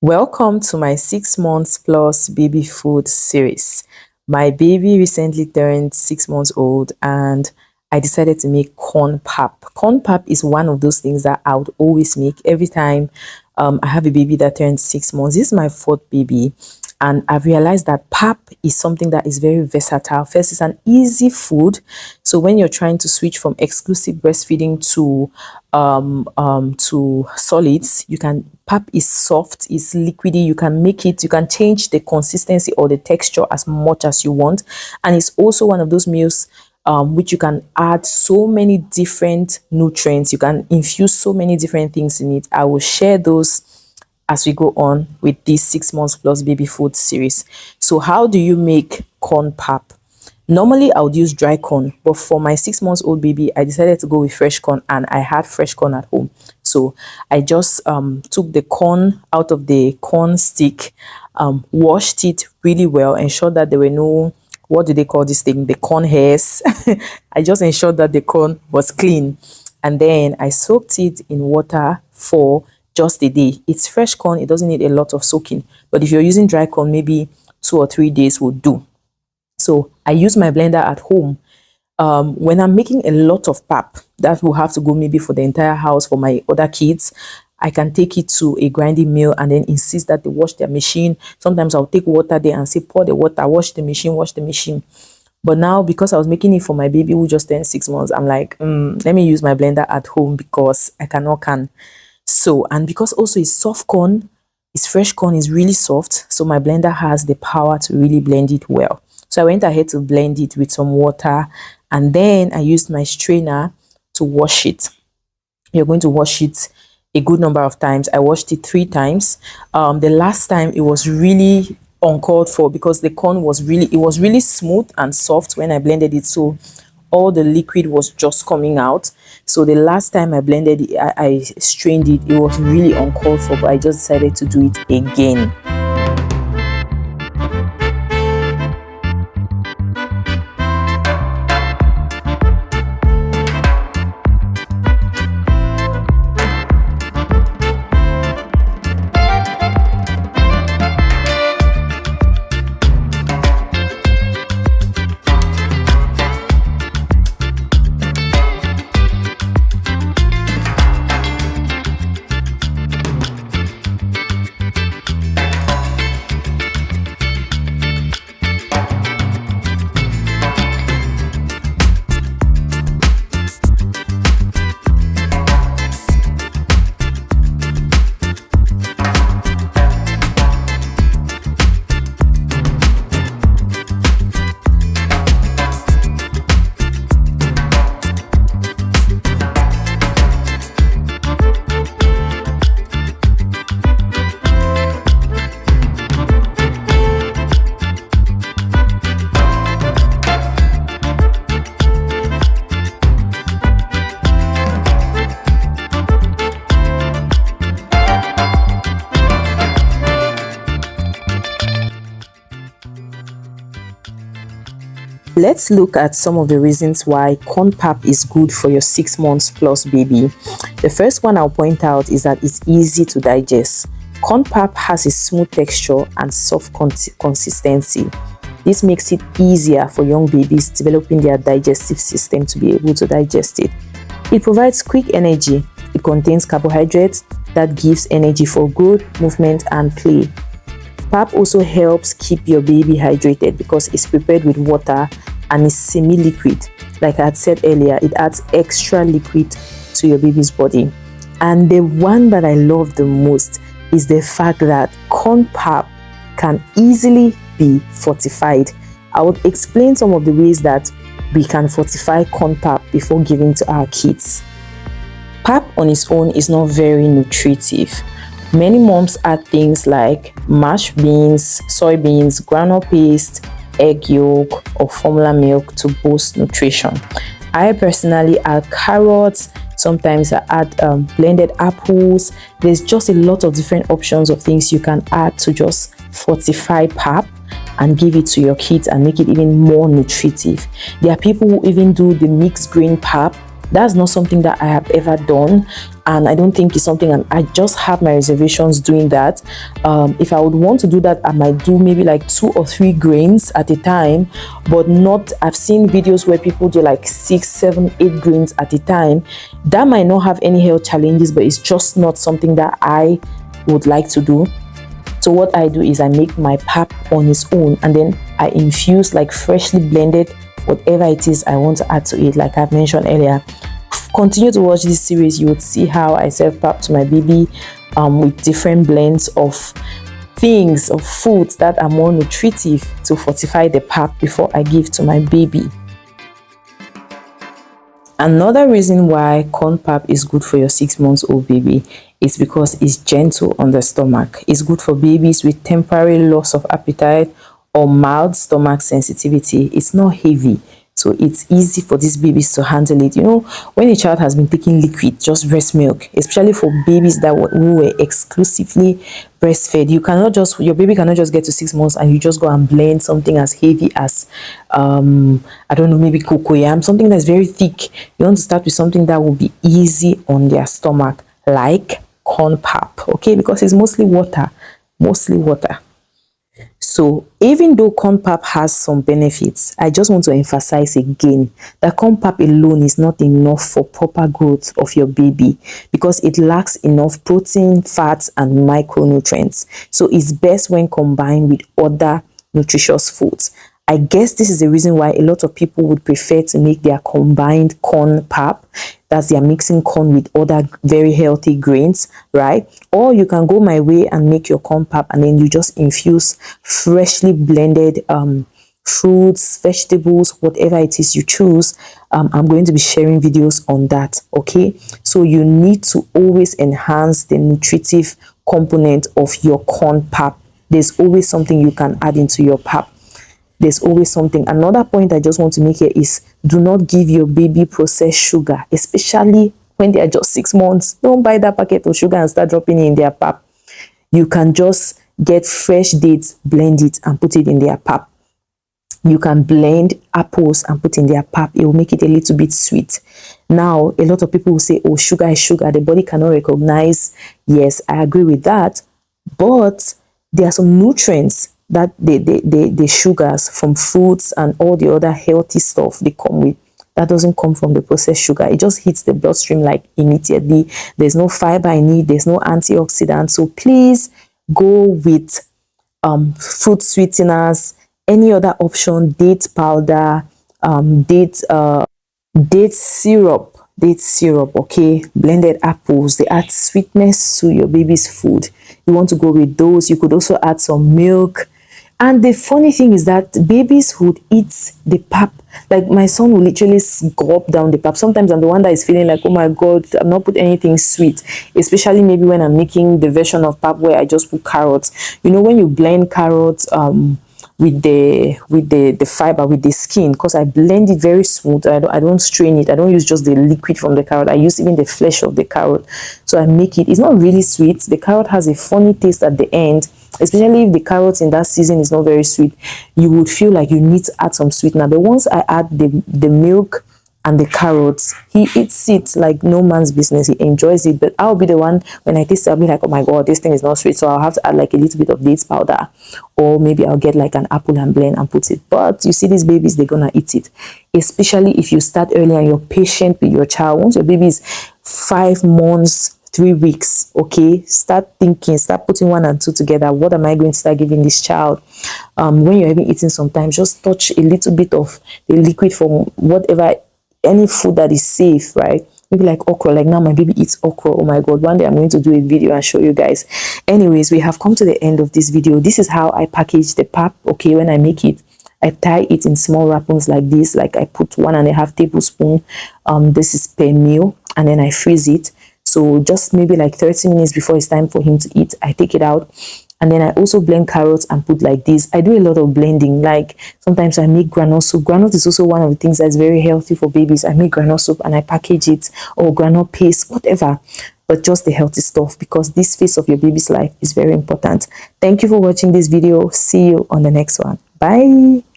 Welcome to my 6 months plus baby food series. My baby recently turned 6 months old and I decided to make corn pap. Corn pap is one of those things that I would always make every time I have a baby that turns 6 months. This is my fourth baby and I've realized that pap is something that is very versatile. First, it's an easy food. So when you're trying to switch from exclusive breastfeeding to solids, you can pap is soft, it's liquidy, you can make it, you can change the consistency or the texture as much as you want, and it's also one of those meals which you can add so many different nutrients, you can infuse so many different things in it. I will share those as we go on with this 6 months plus baby food series. So how do you make corn pap? Normally I would use dry corn, but for my 6 months old baby I decided to go with fresh corn, and I had fresh corn at home. So I just took the corn out of the corn stick, washed it really well, ensured that there were no, what do they call this thing, the corn hairs. I just ensured that the corn was clean, and then I soaked it in water for just a day. It's fresh corn, it doesn't need a lot of soaking, but if you're using dry corn, maybe 2 or 3 days would do. So I use my blender at home. When I'm making a lot of pap that will have to go maybe for the entire house for my other kids, I can take it to a grinding mill and then insist that they wash their machine. Sometimes I'll take water there and say pour the water, wash the machine. But now, because I was making it for my baby who just turned 6 months, I'm like, let me use my blender at home because I cannot can. So, and because also it's soft corn, it's fresh corn, is really soft, so my blender has the power to really blend it well. So I went ahead to blend it with some water, and then I used my strainer to wash it. You're going to wash it a good number of times. I washed it 3 times. The last time it was really uncalled for because the corn was really smooth and soft when I blended it, so all the liquid was just coming out. So the last time I blended it, I strained it, it was really uncalled for, but I just decided to do it again. Let's look at some of the reasons why corn pap is good for your 6 months plus baby. The first one I'll point out is that it's easy to digest. Corn pap has a smooth texture and soft consistency. This makes it easier for young babies developing their digestive system to be able to digest it. It provides quick energy. It contains carbohydrates that gives energy for growth, movement, and play. Pap also helps keep your baby hydrated because it's prepared with water and is semi-liquid. Like I had said earlier, it adds extra liquid to your baby's body. And the one that I love the most is the fact that corn pap can easily be fortified. I would explain some of the ways that we can fortify corn pap before giving to our kids. Pap on its own is not very nutritive. Many moms add things like mashed beans, soybeans, groundnut paste, egg yolk, or formula milk to boost nutrition. I personally add carrots, sometimes I add blended apples. There's just a lot of different options of things you can add to just fortify pap and give it to your kids and make it even more nutritive. There are people who even do the mixed grain pap That's not something that I have ever done, and I don't think it's something I just have my reservations doing that. If I would want to do that, I might do maybe like 2 or 3 grains at a time, but not. I've seen videos where people do like 6, 7, 8 grains at a time. That might not have any health challenges, but it's just not something that I would like to do. So what I do is I make my pap on its own, and then I infuse like freshly blended whatever it is I want to add to it, like I've mentioned earlier. Continue to watch this series. You would see how I serve pap to my baby with different blends of things, of foods that are more nutritive to fortify the pap before I give to my baby. Another reason why corn pap is good for your 6-month-old baby is because it's gentle on the stomach. It's good for babies with temporary loss of appetite or mild stomach sensitivity. It's not heavy, so it's easy for these babies to handle it. You know, when a child has been taking liquid, just breast milk, especially for babies who were exclusively breastfed, your baby cannot just get to 6 months and you just go and blend something as heavy as I don't know, maybe cocoyam, something that's very thick. You want to start with something that will be easy on their stomach, like corn pap, okay, because it's mostly water. So even though corn pap has some benefits, I just want to emphasize again that corn pap alone is not enough for proper growth of your baby, because it lacks enough protein, fats, and micronutrients. So it's best when combined with other nutritious foods. I guess this is the reason why a lot of people would prefer to make their combined corn pap. That's they are mixing corn with other very healthy grains, right? Or you can go my way and make your corn pap, and then you just infuse freshly blended fruits, vegetables, whatever it is you choose. I'm going to be sharing videos on that, okay? So you need to always enhance the nutritive component of your corn pap. There's always something you can add into your pap. There's always something. Another point I just want to make here is, do not give your baby processed sugar, especially when they are just 6 months. Don't buy that packet of sugar and start dropping it in their pap. You can just get fresh dates, blend it, and put it in their pap. You can blend apples and put in their pap. It will make it a little bit sweet. Now, a lot of people will say, oh, sugar is sugar. The body cannot recognize. Yes, I agree with that. But there are some nutrients that the sugars from fruits and all the other healthy stuff they come with, that doesn't come from the processed sugar. It just hits the bloodstream like immediately. There's no fiber in it. There's no antioxidant. So please go with fruit sweeteners, any other option, date powder, date syrup, okay, blended apples. They add sweetness to your baby's food. You want to go with those. You could also add some milk. And the funny thing is that babies would eat the pap. Like my son will literally gulp down the pap. Sometimes I'm the one that is feeling like, oh my God, I've not put anything sweet. Especially maybe when I'm making the version of pap where I just put carrots. You know, when you blend carrots with the fiber, with the skin, because I blend it very smooth. I don't strain it. I don't use just the liquid from the carrot. I use even the flesh of the carrot. So I make it. It's not really sweet. The carrot has a funny taste at the end. Especially if the carrot in that season is not very sweet, you would feel like you need to add some sweetener. But once I add the milk and the carrots, he eats it like no man's business. He enjoys it. But I'll be the one, when I taste it, I'll be like, oh my God, this thing is not sweet. So I'll have to add like a little bit of dates powder, or maybe I'll get like an apple and blend and put it. But you see, these babies, they're gonna eat it. Especially if you start early and you're patient with your child. Once your baby is 5 months, 3 weeks, okay, start thinking, start putting 1 and 2 together. What am I going to start giving this child? When you're even eating, sometimes just touch a little bit of the liquid from whatever, any food that is safe, right? Maybe like okra. Like now my baby eats okra. Oh my God, one day I'm going to do a video and show you guys. Anyways, we have come to the end of this video. This is how I package the pap, okay? When I make it, I tie it in small wrappings like this. Like I put 1.5 tablespoons. This is per meal, and then I freeze it. So just maybe like 30 minutes before it's time for him to eat, I take it out. And then I also blend carrots and put like this. I do a lot of blending. Like sometimes I make granola soup. Granola is also one of the things that's very healthy for babies. I make granola soup and I package it, or granola paste, whatever. But just the healthy stuff, because this phase of your baby's life is very important. Thank you for watching this video. See you on the next one. Bye.